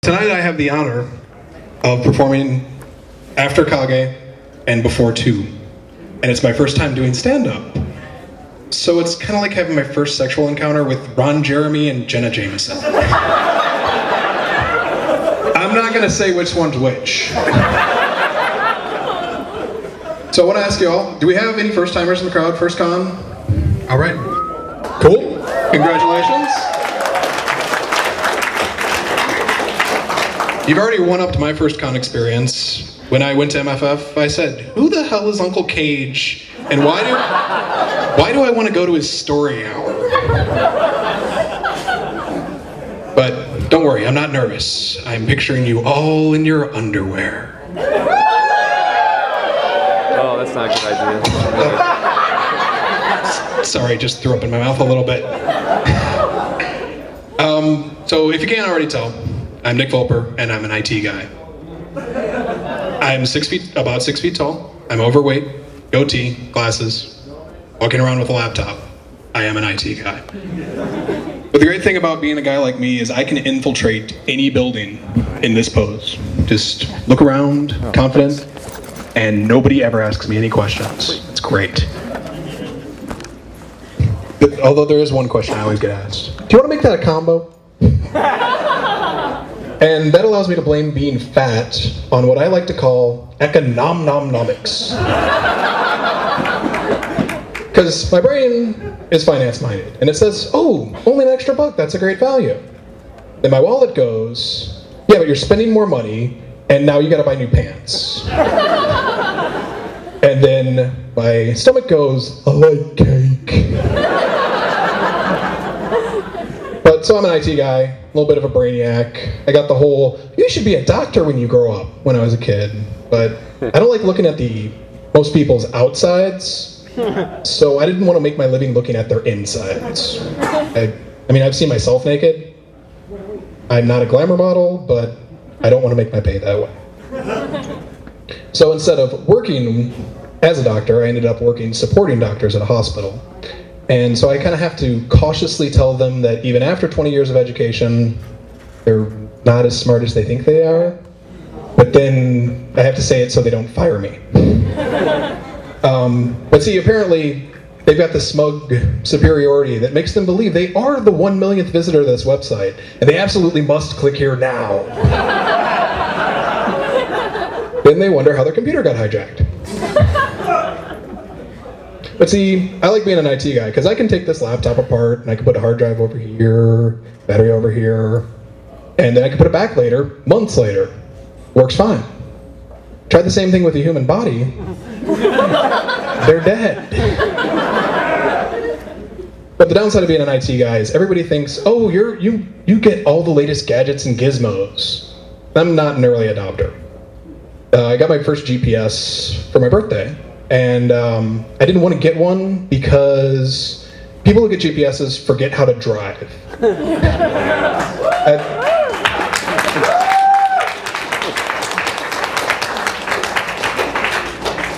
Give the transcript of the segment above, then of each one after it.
Tonight I have the honor of performing after Kage and before too. And it's my first time doing stand-up. So it's kind of like having my first sexual encounter with Ron Jeremy and Jenna Jameson. I'm not going to say which one's which. So I want to ask you all, do we have any first-timers in the crowd? First con? All right. Cool. Congratulations. You've already one-upped my first con experience. When I went to MFF, I said, who the hell is Uncle Cage? And why do I want to go to his story hour? But don't worry, I'm not nervous. I'm picturing you all in your underwear. Oh, that's not a good idea. Sorry, just threw up in my mouth a little bit. So if you can't already tell, I'm Nick Vulper, and I'm an IT guy. I'm about 6 feet tall. I'm overweight, goatee, glasses, walking around with a laptop. I am an IT guy. But the great thing about being a guy like me is I can infiltrate any building in this pose. Just look around, confident, and nobody ever asks me any questions. It's great. Although there is one question I always get asked. Do you want to make that a combo? And that allows me to blame being fat on what I like to call economnomics. Because my brain is finance-minded, and it says, oh, only an extra $1, that's a great value. Then my wallet goes, yeah, but you're spending more money, and now you gotta buy new pants. And then my stomach goes, I like cake. But so I'm an IT guy, a little bit of a brainiac. I got the whole, you should be a doctor when you grow up, when I was a kid. But I don't like looking at most people's outsides, so I didn't want to make my living looking at their insides. I mean, I've seen myself naked. I'm not a glamour model, but I don't want to make my pay that way. So instead of working as a doctor, I ended up working supporting doctors at a hospital. And so I kind of have to cautiously tell them that even after 20 years of education, they're not as smart as they think they are. But then I have to say it so they don't fire me. But see, apparently, they've got this smug superiority that makes them believe they are the 1 millionth visitor to this website, and they absolutely must click here now. Then they wonder how their computer got hijacked. But see, I like being an IT guy, because I can take this laptop apart, and I can put a hard drive over here, battery over here, and then I can put it back later, months later. Works fine. Try the same thing with the human body. They're dead. But the downside of being an IT guy is everybody thinks, oh, you get all the latest gadgets and gizmos. I'm not an early adopter. I got my first GPS for my birthday. And I didn't want to get one because people who get GPSs forget how to drive.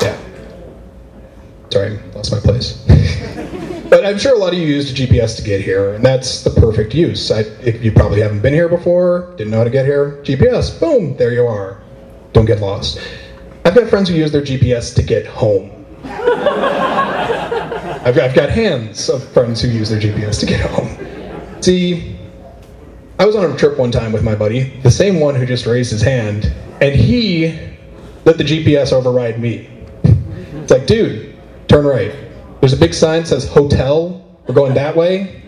Yeah. Sorry, lost my place. But I'm sure a lot of you used a GPS to get here, and that's the perfect use. If you probably haven't been here before, didn't know how to get here, GPS, boom, there you are. Don't get lost. I've got friends who use their GPS to get home. I've got hands of friends who use their GPS to get home. See, I was on a trip one time with my buddy, the same one who just raised his hand, and he let the GPS override me. It's like, dude, turn right. There's a big sign that says hotel. We're going that way.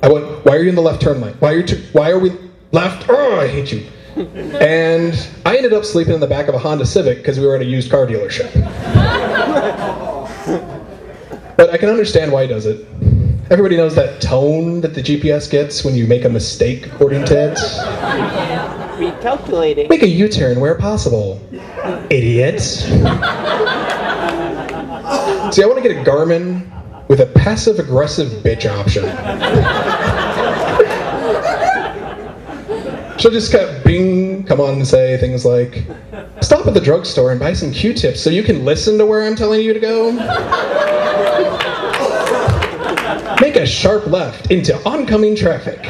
I went, why are you in the left turn lane? Why are we left? Oh, I hate you. And I ended up sleeping in the back of a Honda Civic because we were at a used car dealership. But I can understand why he does it. Everybody knows that tone that the GPS gets when you make a mistake, according to it. Recalculating. Make a U-turn where possible, idiot. See, I want to get a Garmin with a passive-aggressive bitch option. She'll just kind of come on and say things like, stop at the drugstore and buy some Q-tips so you can listen to where I'm telling you to go. Make a sharp left into oncoming traffic.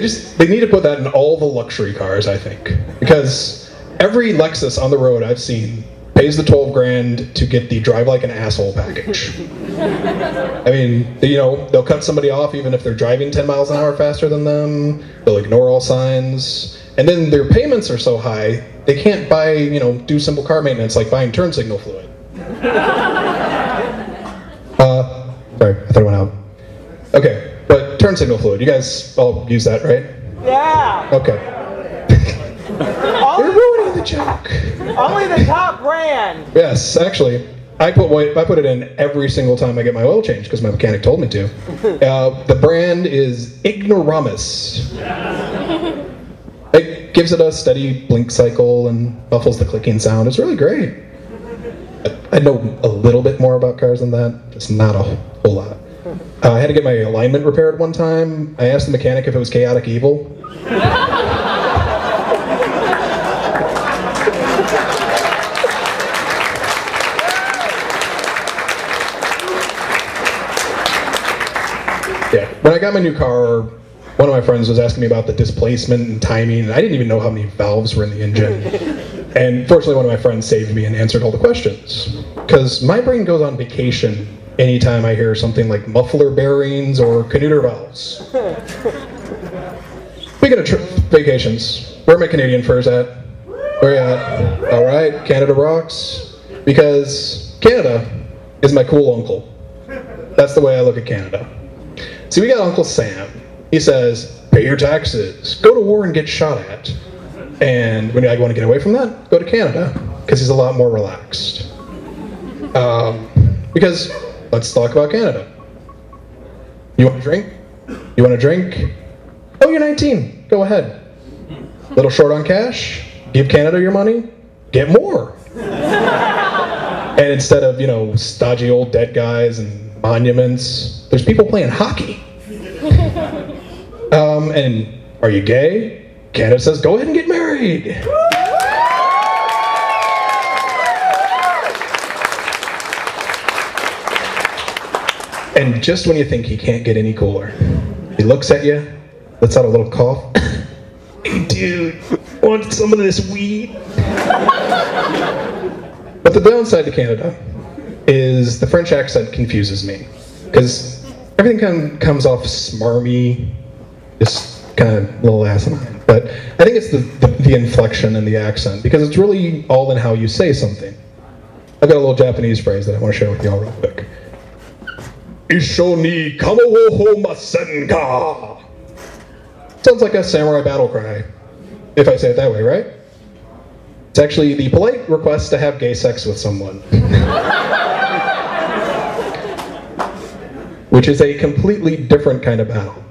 They need to put that in all the luxury cars, I think, because every Lexus on the road I've seen pays the 12 grand to get the drive like an asshole package. I mean, they'll cut somebody off even if they're driving 10 miles an hour faster than them. They'll ignore all signs. And then their payments are so high, they can't buy, do simple car maintenance like buying turn signal fluid. Sorry, I thought it went out. Okay, but turn signal fluid, you guys all use that, right? Yeah! Okay. You're ruining the joke. Only the top brand! Yes, actually, I put it in every single time I get my oil changed because my mechanic told me to. The brand is Ignoramus. It gives it a steady blink cycle and muffles the clicking sound. It's really great. I know a little bit more about cars than that, just not a whole lot. I had to get my alignment repaired one time. I asked the mechanic if it was chaotic evil. Yeah, when I got my new car, one of my friends was asking me about the displacement and timing, and I didn't even know how many valves were in the engine. And fortunately, one of my friends saved me and answered all the questions. Because my brain goes on vacation anytime I hear something like muffler bearings or canuter valves. Speaking of vacations, where are my Canadian furs at? Where are you at? All right, Canada rocks. Because Canada is my cool uncle. That's the way I look at Canada. See, we got Uncle Sam. He says, pay your taxes, go to war and get shot at. And when I want to get away from that, go to Canada, because he's a lot more relaxed. Because, let's talk about Canada. You want a drink? You want a drink? Oh, you're 19, go ahead. Little short on cash? Give Canada your money? Get more. And instead of, stodgy old dead guys and monuments, there's people playing hockey. And are you gay? Canada says, go ahead and get married. And just when you think he can't get any cooler, he looks at you, lets out a little cough. Hey dude, want some of this weed? But the downside to Canada is the French accent confuses me. Because everything comes off smarmy, just kind of a little asinine. But I think it's the inflection and the accent, because it's really all in how you say something. I've got a little Japanese phrase that I want to share with y'all real quick. Isho ni kamawo ho masenka. Sounds like a samurai battle cry, if I say it that way, right? It's actually the polite request to have gay sex with someone. Which is a completely different kind of battle.